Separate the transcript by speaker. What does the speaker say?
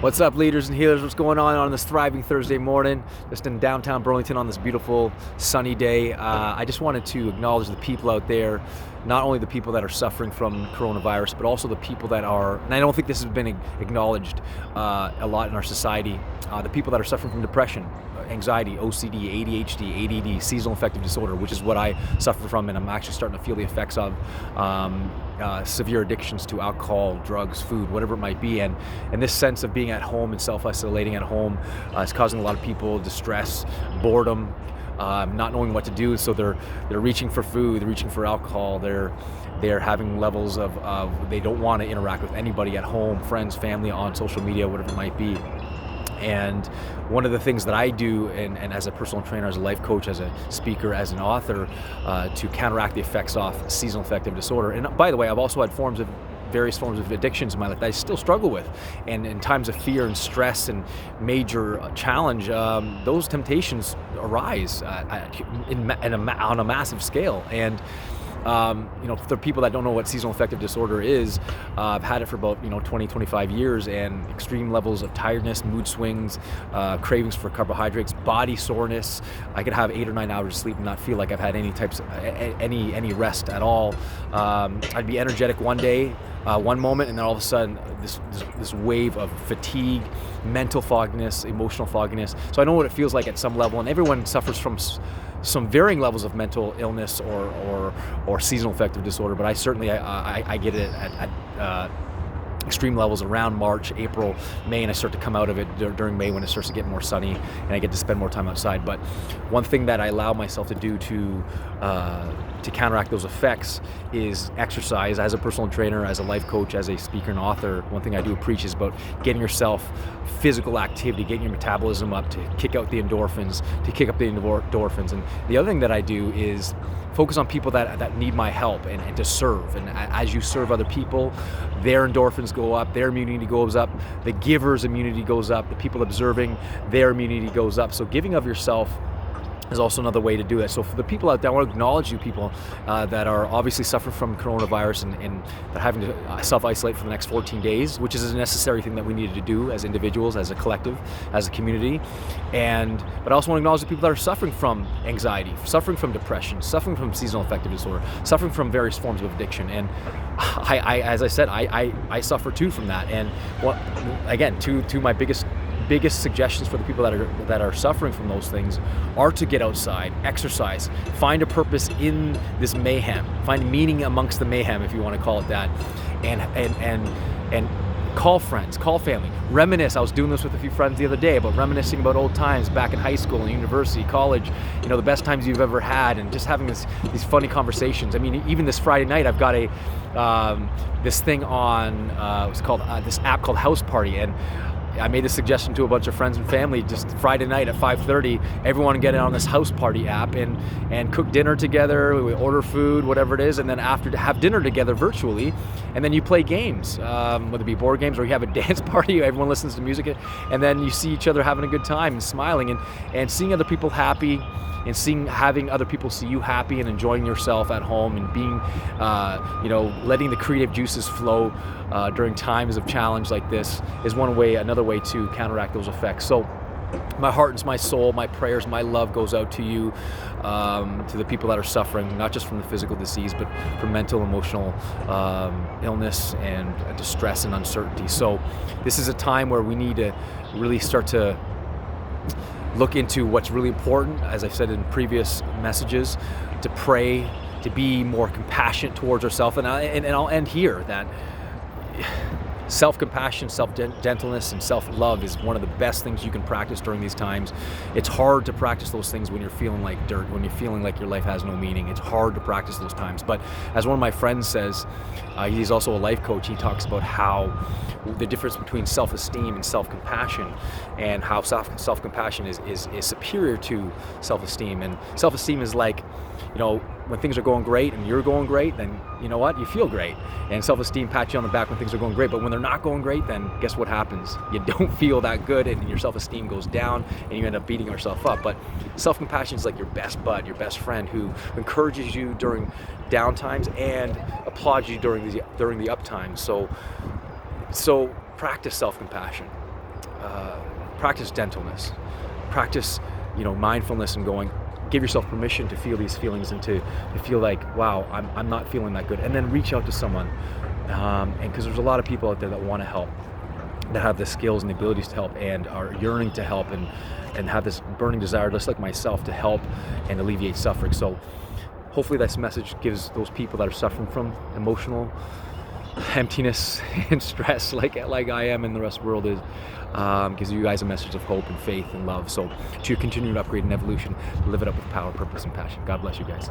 Speaker 1: What's up, leaders and healers? What's going on this thriving Thursday morning? Just in downtown Burlington on this beautiful sunny day. I just wanted to acknowledge the people out there, not only the people that are suffering from coronavirus, but also the people that are, and I don't think this has been acknowledged a lot in our society, the people that are suffering from depression, anxiety, OCD, ADHD, ADD, seasonal affective disorder, which is what I suffer from, and I'm actually starting to feel the effects of severe addictions to alcohol, drugs, food, whatever it might be. And this sense of being at home and self-isolating at home is causing a lot of people distress, boredom, not knowing what to do. So they're reaching for food, they're reaching for alcohol, they're having levels of they don't want to interact with anybody at home, friends, family, on social media, whatever it might be. And one of the things that I do, and as a personal trainer, as a life coach, as a speaker, as an author, to counteract the effects of seasonal affective disorder. And by the way, I've also had various forms of addictions in my life that I still struggle with. And in times of fear and stress and major challenge, those temptations arise on a massive scale. And for the people that don't know what seasonal affective disorder is, I've had it for about 20, 25 years, and extreme levels of tiredness, mood swings, cravings for carbohydrates, body soreness. I could have 8 or 9 hours of sleep and not feel like I've had any rest at all. I'd be energetic one day, one moment, and then all of a sudden this wave of fatigue, mental fogginess, emotional fogginess. So I know what it feels like at some level, and everyone suffers from some varying levels of mental illness or seasonal affective disorder, but I certainly I get it at extreme levels around March, April, May, and I start to come out of it during May when it starts to get more sunny and I get to spend more time outside. But one thing that I allow myself to do to counteract those effects is exercise. As a personal trainer, as a life coach, as a speaker and author, one thing I do preach is about getting yourself physical activity, getting your metabolism up to kick out the endorphins, And the other thing that I do is focus on people that need my help and to serve. And as you serve other people, their endorphins go up, their immunity goes up, the giver's immunity goes up, the people observing, their immunity goes up. So giving of yourself is also another way to do it. So for the people out there, I want to acknowledge you people that are obviously suffering from coronavirus and they're having to self-isolate for the next 14 days, which is a necessary thing that we needed to do as individuals, as a collective, as a community. But I also want to acknowledge the people that are suffering from anxiety, suffering from depression, suffering from seasonal affective disorder, suffering from various forms of addiction. And as I said, I suffer too from that. And again, two my biggest suggestions for the people that are suffering from those things are to get outside, exercise, find a purpose in this mayhem, find meaning amongst the mayhem, if you want to call it that, and call friends, call family, reminisce. I was doing this with a few friends the other day, about reminiscing about old times back in high school and university, college, the best times you've ever had, and just having these funny conversations. I mean, even this Friday night, I've got this thing on what's called this app called House Party, and I made this suggestion to a bunch of friends and family just Friday night at 5:30, everyone get on this House Party app and cook dinner together, we order food, whatever it is, and then after to have dinner together virtually, and then you play games, whether it be board games or you have a dance party, everyone listens to music, and then you see each other having a good time and smiling and seeing other people happy, and having other people see you happy and enjoying yourself at home and being, letting the creative juices flow during times of challenge like this is another way to counteract those effects. So my heart and my soul, my prayers, my love goes out to you, to the people that are suffering, not just from the physical disease, but from mental, emotional illness and distress and uncertainty. So this is a time where we need to really start to look into what's really important, as I've said in previous messages, to pray, to be more compassionate towards ourselves. And I'll end here that self-compassion, self-gentleness, and self-love is one of the best things you can practice during these times. It's hard to practice those things when you're feeling like dirt, when you're feeling like your life has no meaning. It's hard to practice those times. But as one of my friends says, he's also a life coach, he talks about how the difference between self-esteem and self-compassion, and how self-compassion is superior to self-esteem. And self-esteem is like, when things are going great and you're going great, then you know what? You feel great. And self-esteem pats you on the back when things are going great. But when they're not going great, then guess what happens? You don't feel that good and your self-esteem goes down and you end up beating yourself up. But self-compassion is like your best bud, your best friend who encourages you during down times and applauds you during the up times. So practice self-compassion. practice gentleness, practice, mindfulness, and give yourself permission to feel these feelings and to feel like, wow, I'm not feeling that good, and then reach out to someone, and because there's a lot of people out there that want to help, that have the skills and the abilities to help and are yearning to help and have this burning desire, just like myself, to help and alleviate suffering. So hopefully this message gives those people that are suffering from emotional emptiness and stress like I am and the rest of the world is, gives you guys a message of hope and faith and love. So to your continued upgrade and evolution, live it up with power, purpose, and passion. God bless you guys.